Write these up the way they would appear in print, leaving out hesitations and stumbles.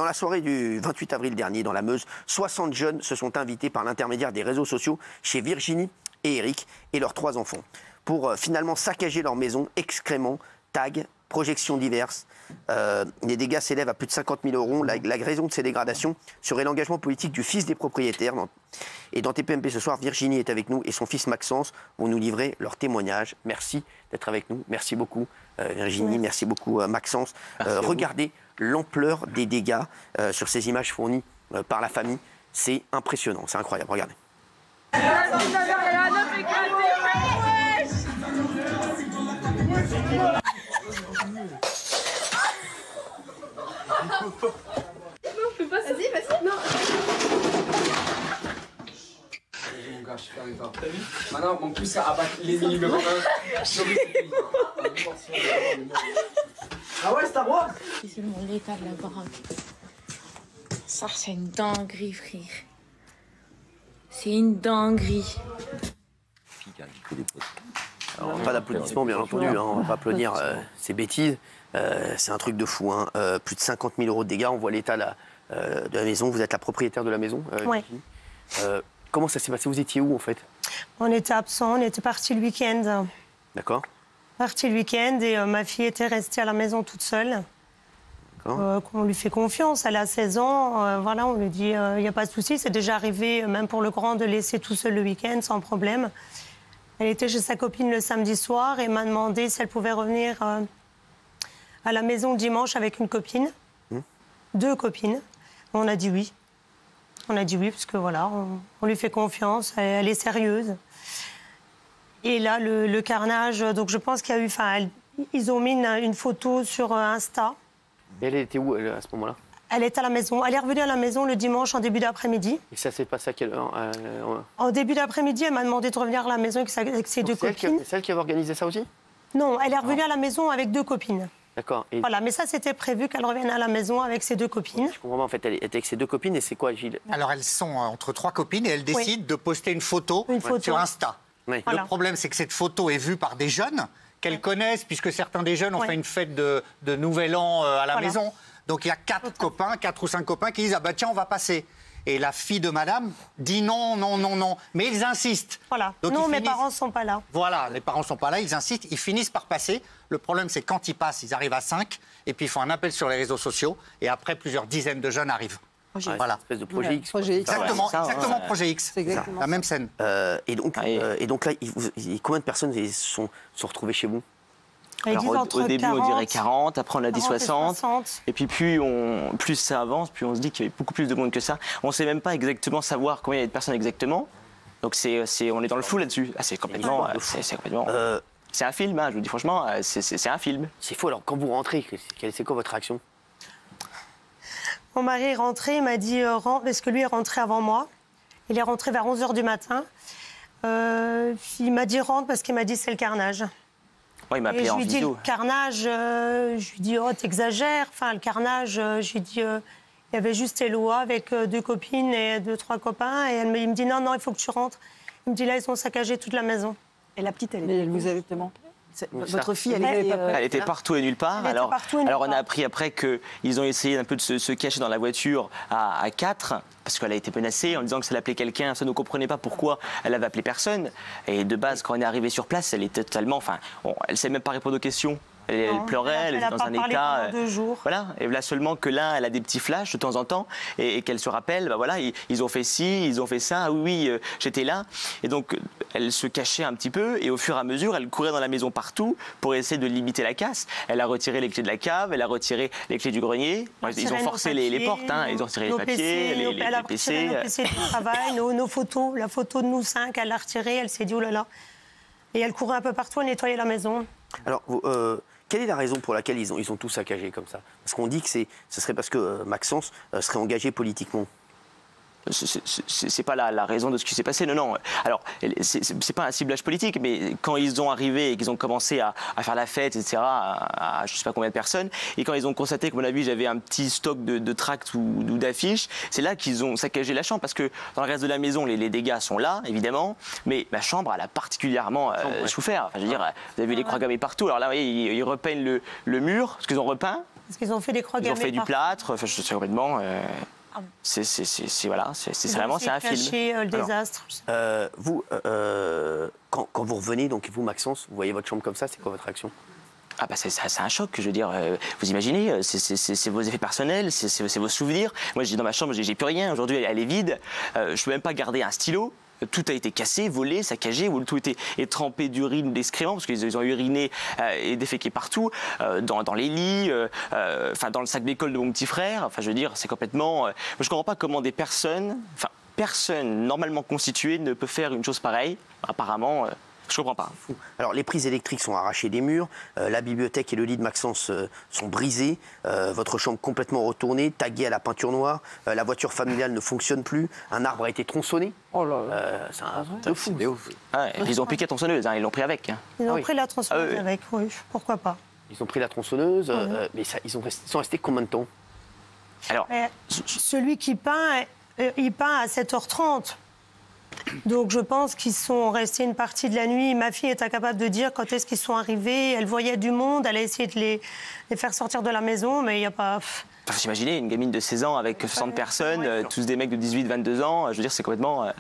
dans la soirée du 28 avril dernier, dans la Meuse, 60 jeunes se sont invités par l'intermédiaire des réseaux sociaux chez Virginie et Eric et leurs 3 enfants pour finalement saccager leur maison, excréments, tags, projections diverses. Les dégâts s'élèvent à plus de 50 000 €. La raison de ces dégradations serait l'engagement politique du fils des propriétaires. Et dans TPMP ce soir, Virginie est avec nous et son fils Maxence vont nous livrer leur témoignage. Merci d'être avec nous. Merci beaucoup Virginie, merci beaucoup Maxence. Regardez l'ampleur des dégâts sur ces images fournies par la famille. C'est impressionnant, c'est incroyable. Regardez. Vas-y. Non. Mon gars, je suis avec toi. Maintenant, mon plus à abattre les numéros 1. Ah ouais, c'est à moi. C'est l'état de la baraque. Ça, c'est une dinguerie, frère. C'est une dinguerie. Alors, pas d'applaudissements, bien entendu. Hein, on va pas applaudir ces bêtises. C'est un truc de fou. Hein. Plus de 50 000 € de dégâts. On voit l'état de la maison. Vous êtes la propriétaire de la maison, Oui. Comment ça s'est passé? Vous étiez où, en fait? On était absents, on était partis le week-end. D'accord. Partis le week-end et ma fille était restée à la maison toute seule. On lui fait confiance, elle a 16 ans. Voilà, on lui dit, il n'y a pas de souci. C'est déjà arrivé, même pour le grand, de laisser tout seul le week-end, sans problème. Elle était chez sa copine le samedi soir et m'a demandé si elle pouvait revenir à la maison dimanche avec une copine. 2 copines. On a dit oui. On a dit oui, parce que voilà, on lui fait confiance, elle est sérieuse. Et là, le carnage, donc je pense qu'il y a eu... Enfin, ils ont mis une photo sur Insta. Et elle était où, à ce moment-là? Elle est à la maison. Elle est revenue à la maison le dimanche en début d'après-midi. Et ça s'est passé à quelle heure? En début d'après-midi, elle m'a demandé de revenir à la maison avec ses 2 copines. C'est elle qui avait organisé ça aussi? Non, elle est revenue à la maison avec 2 copines. D'accord. Et... Voilà, mais ça, c'était prévu qu'elle revienne à la maison avec ses 2 copines. Je comprends pas, en fait, elle était avec ses 2 copines et c'est quoi, Gilles? Alors, elles sont entre 3 copines et elles décident de poster une photo sur Insta. Oui. Voilà. Le problème, c'est que cette photo est vue par des jeunes qu'elles connaissent, puisque certains des jeunes ont fait une fête de Nouvel An à la maison. Donc, il y a 4 copains, 4 ou 5 copains qui disent « Ah bah tiens, on va passer ». Et la fille de madame dit non. Mais ils insistent. Voilà. Donc, non, mes parents ne sont pas là. Voilà, les parents ne sont pas là, ils insistent, ils finissent par passer. Le problème, c'est quand ils passent, ils arrivent à 5, et puis ils font un appel sur les réseaux sociaux, et après, plusieurs dizaines de jeunes arrivent. Voilà. Une espèce de projet X. Projet X. Exactement, Projet X. C'est exactement la même scène. Et donc là, combien de personnes sont retrouvées chez vous? Alors, au début, 40, on dirait 40, après on a dit 60. Et puis plus ça avance, plus on se dit qu'il y avait beaucoup plus de monde que ça. On ne sait même pas exactement savoir combien il y a de personnes exactement. Donc on est dans le flou là-dessus. Ah, c'est complètement... c'est un film, hein, je vous dis franchement, c'est un film. C'est faux. Alors, quand vous rentrez, c'est quoi votre réaction? Mon mari est rentré, il m'a dit rentre, parce que lui est rentré avant moi. Il est rentré vers 11 h du matin. Il m'a dit rentre parce qu'il m'a dit c'est le carnage. Ouais, il m'a appelé en vidéo. Je lui dis le carnage, je lui dis oh t'exagères. Enfin le carnage, je lui dis il y avait juste Eloa avec 2 copines et 2-3 copains et il me dit non il faut que tu rentres. Il me dit là ils ont saccagé toute la maison. Et la petite elle vous avait tellement... Votre fille, elle était partout et nulle part. Alors on a appris après qu'ils ont essayé un peu de se cacher dans la voiture à 4, parce qu'elle a été menacée en disant que ça l'appelait quelqu'un. Ça ne comprenait pas pourquoi elle avait appelé personne. Et de base, quand on est arrivé sur place, elle était totalement... Enfin, elle ne savait même pas répondre aux questions. Elle pleurait, elle était dans un état. Pendant 2 jours. Voilà. Et là seulement que là, elle a des petits flashs de temps en temps et qu'elle se rappelle. Bah voilà, ils ont fait ci, ils ont fait ça. Ah oui, j'étais là. Et donc elle se cachait un petit peu et au fur et à mesure, elle courait dans la maison partout pour essayer de limiter la casse. Elle a retiré les clés de la cave, elle a retiré les clés du grenier. Ils ont forcé les portes, hein. Ils ont retiré les papiers, les PC. Nos PC de travail, nos photos, la photo de nous 5, elle l'a retirée. Elle s'est dit oh là là. Et elle courait un peu partout, elle nettoyait la maison. Alors, quelle est la raison pour laquelle ils ont tout saccagé comme ça? Parce qu'on dit que ce serait parce que Maxence serait engagé politiquement. C'est pas la raison de ce qui s'est passé, non. Alors, c'est pas un ciblage politique, mais quand ils ont arrivé et qu'ils ont commencé à faire la fête, etc., à je sais pas combien de personnes, et quand ils ont constaté que, à mon avis, j'avais un petit stock de tracts ou d'affiches, c'est là qu'ils ont saccagé la chambre, parce que dans le reste de la maison, les dégâts sont là, évidemment, mais ma chambre, elle a particulièrement souffert. Enfin, je veux dire, vous avez vu les croix gammées partout. Alors là, vous voyez, ils repeignent le mur, parce qu'ils ont repeint. Parce qu'ils ont fait des croix Ils ont gammées fait du partout. plâtre, enfin, je sais complètement. C'est voilà, Ils ont vraiment aussi c'est un film. caché, le désastre. Vous, quand vous revenez, donc vous, Maxence, vous voyez votre chambre comme ça, c'est quoi votre réaction? Ah bah c'est un choc, je veux dire. Vous imaginez, c'est vos effets personnels, c'est vos souvenirs. Moi, dans ma chambre, j'ai plus rien. Aujourd'hui, elle est vide. Je peux même pas garder un stylo. Tout a été cassé, volé, saccagé, ou tout est trempé d'urine ou d'excréments, parce qu'ils ont uriné et déféqué partout, dans les lits, dans le sac d'école de mon petit frère. Enfin, je veux dire, c'est complètement... je comprends pas comment des personne normalement constituée ne peut faire une chose pareille. Apparemment... Je comprends pas. Alors, les prises électriques sont arrachées des murs, la bibliothèque et le lit de Maxence sont brisés, votre chambre complètement retournée, taguée à la peinture noire, la voiture familiale ne fonctionne plus, un arbre a été tronçonné. Oh là là. C'est un truc de fou. Ouais, ils ont piqué la tronçonneuse, ils l'ont pris avec. Ils ont oui. pris la tronçonneuse avec, oui, pourquoi pas. Ils ont pris la tronçonneuse, mais ils sont restés combien de temps? Alors, Mais celui qui peint, il peint à 7h30. Donc je pense qu'ils sont restés une partie de la nuit. Ma fille est incapable de dire quand est-ce qu'ils sont arrivés. Elle voyait du monde, elle a essayé de les faire sortir de la maison, mais il n'y a pas... faut s'imaginer une gamine de 16 ans avec 60 personnes, tous des mecs de 18, 22 ans. Je veux dire, c'est complètement...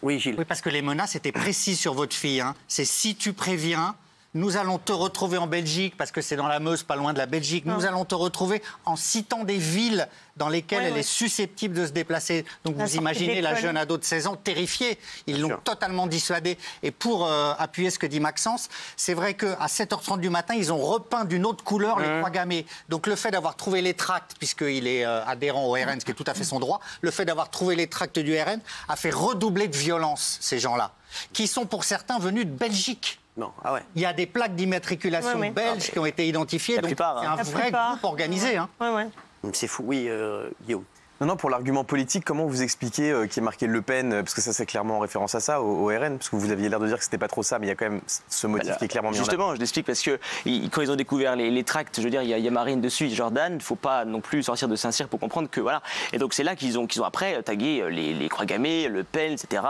Oui, Gilles. Oui, parce que les menaces étaient précises sur votre fille. Hein. C'est si tu préviens, nous allons te retrouver en Belgique, parce que c'est dans la Meuse, pas loin de la Belgique. Nous allons te retrouver en citant des villes dans lesquelles elle est susceptible de se déplacer. Donc vous imaginez la jeune ado de 16 ans terrifiée. Ils l'ont totalement dissuadée. Et pour appuyer ce que dit Maxence, c'est vrai qu'à 7h30 du matin, ils ont repeint d'une autre couleur les croix gammées. Donc le fait d'avoir trouvé les tracts, puisqu'il est adhérent au RN, ce qui est tout à fait son droit, le fait d'avoir trouvé les tracts du RN a fait redoubler de violence ces gens-là, qui sont pour certains venus de Belgique. Non, ah ouais. Il y a des plaques d'immatriculation belges qui ont été identifiées. Donc plupart, c'est un vrai groupe organisé. Hein. C'est fou, oui, Guillaume. Non, pour l'argument politique, comment vous expliquez qu'il y ait marqué Le Pen, parce que ça c'est clairement en référence à ça, au RN, parce que vous aviez l'air de dire que c'était pas trop ça, mais il y a quand même ce motif qui est clairement mis en avant. Justement, je l'explique parce que quand ils ont découvert les tracts, je veux dire, il y a Marine dessus, Jordan, il ne faut pas non plus sortir de Saint-Cyr pour comprendre que voilà. Et donc c'est là qu'ils ont après tagué les croix gammées, Le Pen, etc.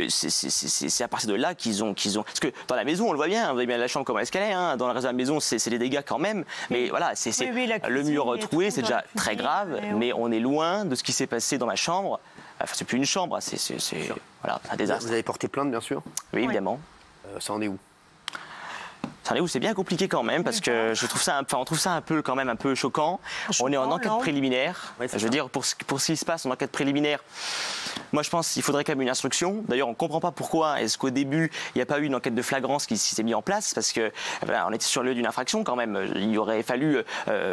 C'est à partir de là qu'ils ont... Parce que dans la maison, on le voit bien, vous voyez bien la chambre comment est-ce qu'elle est, hein, dans le reste de la maison, c'est des dégâts quand même, mais voilà, le mur troué, c'est déjà très grave, mais on est loin de ce qui s'est passé dans ma chambre. Enfin, c'est plus une chambre, c'est voilà, un désastre. Vous avez porté plainte, bien sûr. Oui, évidemment. Ça en est où? C'est bien compliqué quand même parce que je trouve ça, on trouve ça un peu quand même un peu choquant. On est en enquête préliminaire. Je veux dire pour ce qui se passe en enquête préliminaire. Moi, je pense qu'il faudrait quand même une instruction. D'ailleurs, on ne comprend pas pourquoi est-ce qu'au début, il n'y a pas eu une enquête de flagrance qui s'est mise en place, parce que on était sur le lieu d'une infraction quand même. Il aurait fallu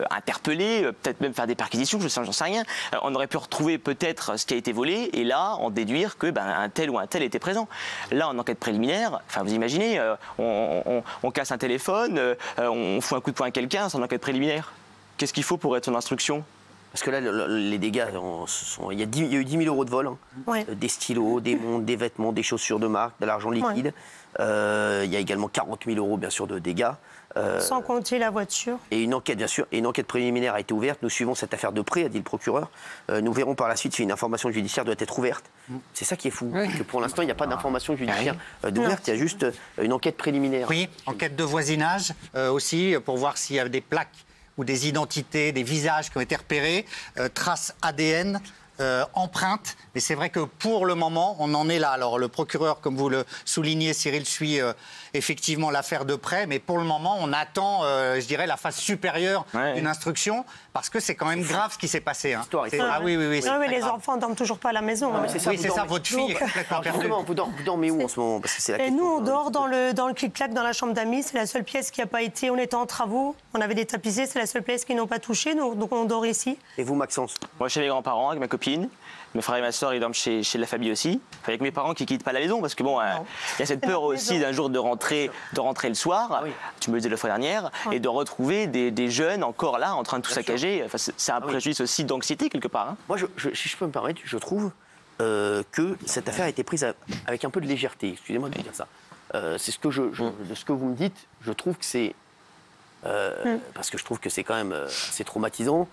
interpeller, peut-être même faire des perquisitions, j'en sais rien. On aurait pu retrouver peut-être ce qui a été volé et là, en déduire que un tel ou un tel était présent. Là, en enquête préliminaire, enfin, vous imaginez, on casse un téléphone, on fout un coup de poing à quelqu'un, c'est en enquête préliminaire. Qu'est-ce qu'il faut pour être son instruction? Parce que là, les dégâts, il y a eu 10 000 euros de vol, des stylos, des montres, des vêtements, des chaussures de marque, de l'argent liquide. Il y a également 40 000 euros, bien sûr, de dégâts. Sans compter la voiture. Et une enquête, bien sûr, et une enquête préliminaire a été ouverte. Nous suivons cette affaire de près, a dit le procureur. Nous verrons par la suite si une information judiciaire doit être ouverte. C'est ça qui est fou, que pour l'instant, il n'y a pas d'information judiciaire ouverte, il y a juste une enquête préliminaire. Oui, enquête de voisinage aussi, pour voir s'il y a des plaques ou des identités, des visages qui ont été repérés, traces ADN, empreintes. Mais c'est vrai que pour le moment, on en est là. Alors le procureur, comme vous le soulignez, Cyril, suit effectivement l'affaire de près. Mais pour le moment, on attend, je dirais, la phase supérieure d'une instruction. Parce que c'est quand même grave ce qui s'est passé. Hein. Ah oui, non, mais les enfants ne dorment toujours pas à la maison. Non, c'est ça, oui, c'est ça, votre fille est complètement perdue. Vous dormez où en ce moment? Parce que c'est la question. Nous, on dort dans le clic-clac dans la chambre d'amis. C'est la seule pièce qui n'a pas été... On était en travaux, on avait des tapisseries, c'est la seule pièce qu'ils n'ont pas touchée. Donc on dort ici. Et vous, Maxence? Moi, chez mes grands-parents, avec ma copine. Mes frères et ma soeur, ils dorment chez la famille aussi. Avec mes parents qui ne quittent pas la maison. Parce que bon, il y a cette peur aussi d'un jour de rentrer le soir. Tu me le disais la fois dernière. Et de retrouver des jeunes encore là, en train de tout saccager. Enfin, c'est un préjudice aussi d'anxiété, quelque part. Hein. Moi, si je peux me permettre, je trouve que cette affaire a été prise avec un peu de légèreté. Excusez-moi de dire ça. C'est de ce que vous me dites, je trouve que c'est parce que je trouve que c'est quand même assez traumatisant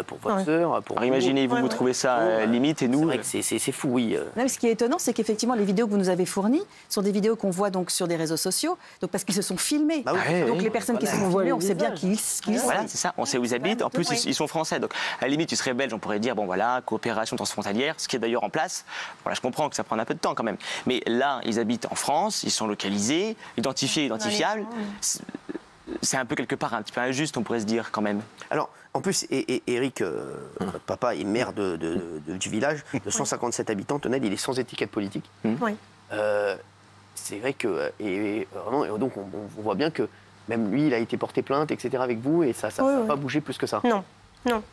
pour votre sœur. Pour Alors imaginez-vous, vous trouvez ça limite et nous... C'est vrai que c'est fou, oui. Non, mais ce qui est étonnant, c'est qu'effectivement, les vidéos que vous nous avez fournies sont des vidéos qu'on voit donc sur des réseaux sociaux, donc parce qu'ils se sont filmés. Bah oui. Donc les personnes qui se sont filmées, on sait bien qui ils sont. Voilà, c'est ça, on sait où ils habitent. En plus, ils sont français. Donc, à la limite, tu serais belge, on pourrait dire, bon voilà, coopération transfrontalière, ce qui est d'ailleurs en place. Voilà, je comprends que ça prend un peu de temps quand même. Mais là, ils habitent en France, ils sont localisés, identifiés, identifiables. C'est un peu quelque part un petit peu injuste, on pourrait se dire quand même. Alors, en plus, Eric, votre papa est maire du village de 157 habitants. Tonel, il est sans étiquette politique. Oui. C'est vrai que, vraiment, donc on voit bien que même lui, il a été porté plainte, etc. avec vous, et ça n'a pas bougé plus que ça. Non, non.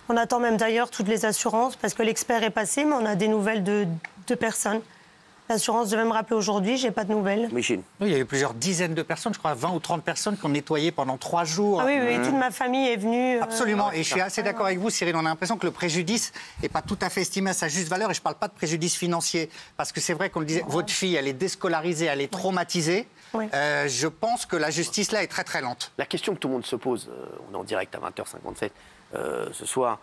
On attend même d'ailleurs toutes les assurances, parce que l'expert est passé, mais on a des nouvelles de personnes. L'assurance devait me rappeler aujourd'hui, j'ai pas de nouvelles. Michel. Oui, il y a eu plusieurs dizaines de personnes, je crois 20 ou 30 personnes qui ont nettoyé pendant 3 jours. Ah oui, toute ma famille est venue. Absolument, et je suis assez d'accord avec vous, Cyril. On a l'impression que le préjudice n'est pas tout à fait estimé à sa juste valeur, et je ne parle pas de préjudice financier, parce que c'est vrai qu'on le disait, votre fille, elle est déscolarisée, elle est traumatisée. Oui. Je pense que la justice, là, est très très lente. La question que tout le monde se pose, on est en direct à 20h57 ce soir,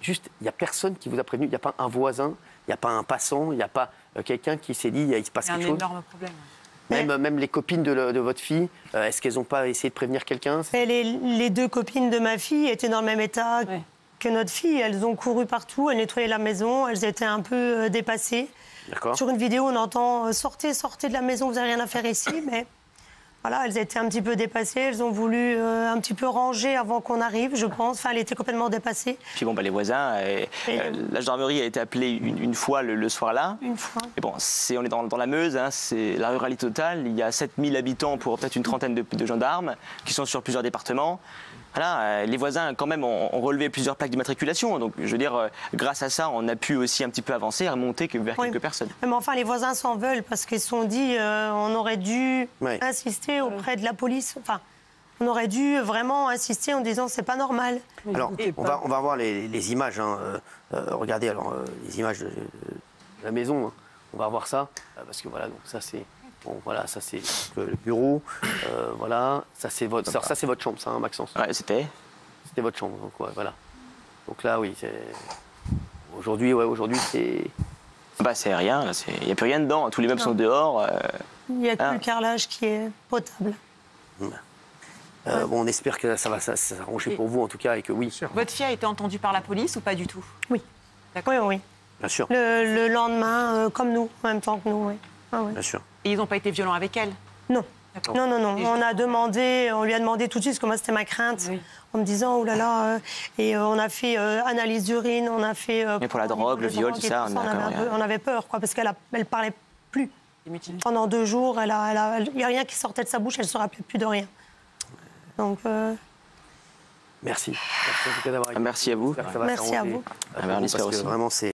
juste, il n'y a personne qui vous a prévenu, il n'y a pas un voisin, il n'y a pas un passant, il n'y a pas quelqu'un qui s'est dit, il se passe quelque chose. C'est un énorme problème. Même les copines de votre fille, est-ce qu'elles n'ont pas essayé de prévenir quelqu'un? Les 2 copines de ma fille étaient dans le même état que notre fille. Elles ont couru partout, elles nettoyaient la maison, elles étaient un peu dépassées. Sur une vidéo, on entend sortez de la maison, vous n'avez rien à faire ici. Mais voilà, elles étaient un petit peu dépassées. Elles ont voulu un petit peu ranger avant qu'on arrive, je pense. Enfin, elles étaient complètement dépassées. Puis bon, les voisins, la gendarmerie a été appelée une fois le soir-là. Une fois. Et bon, on est dans la Meuse, hein, c'est la ruralité totale. Il y a 7000 habitants pour peut-être une trentaine de gendarmes qui sont sur plusieurs départements. Voilà, les voisins, quand même, ont relevé plusieurs plaques d'immatriculation. Donc, je veux dire, grâce à ça, on a pu aussi un petit peu avancer et remonter vers quelques personnes. Mais enfin, les voisins s'en veulent parce qu'ils se sont dit on aurait dû insister auprès de la police. Enfin, on aurait dû vraiment insister en disant c'est pas normal. Alors, on va voir les images. Hein. Regardez alors les images de la maison. Hein. On va voir ça parce que voilà, donc ça c'est. Bon, voilà, ça c'est le bureau. Voilà, ça c'est votre chambre, ça, hein, Maxence. Ouais, c'était votre chambre. Donc voilà. Donc là, oui, aujourd'hui, c'est. Bah, c'est rien. Il n'y a plus rien dedans. Tous les meubles sont dehors. Il n'y a que le carrelage qui est potable. Bon, on espère que ça va s'arranger pour vous en tout cas et que oui. Votre fille a été entendue par la police ou pas du tout? Oui. Oui. Bien sûr. Le lendemain, comme nous, en même temps que nous, oui. Ah, oui. Bien sûr. Et ils n'ont pas été violents avec elle? Non. Non. On lui a demandé tout de suite, parce que moi c'était ma crainte, en me disant oh là là. Et on a fait analyse d'urine, on a fait. Mais pour la drogue, le viol, tout ça, on avait peur, quoi, parce qu'elle parlait plus. Pendant 2 jours, il n'y a rien qui sortait de sa bouche, elle ne se rappelait plus de rien. Donc. Merci. Merci en tout cas d'avoir été. Merci à vous. Merci à vous. Parce que vraiment, c'est.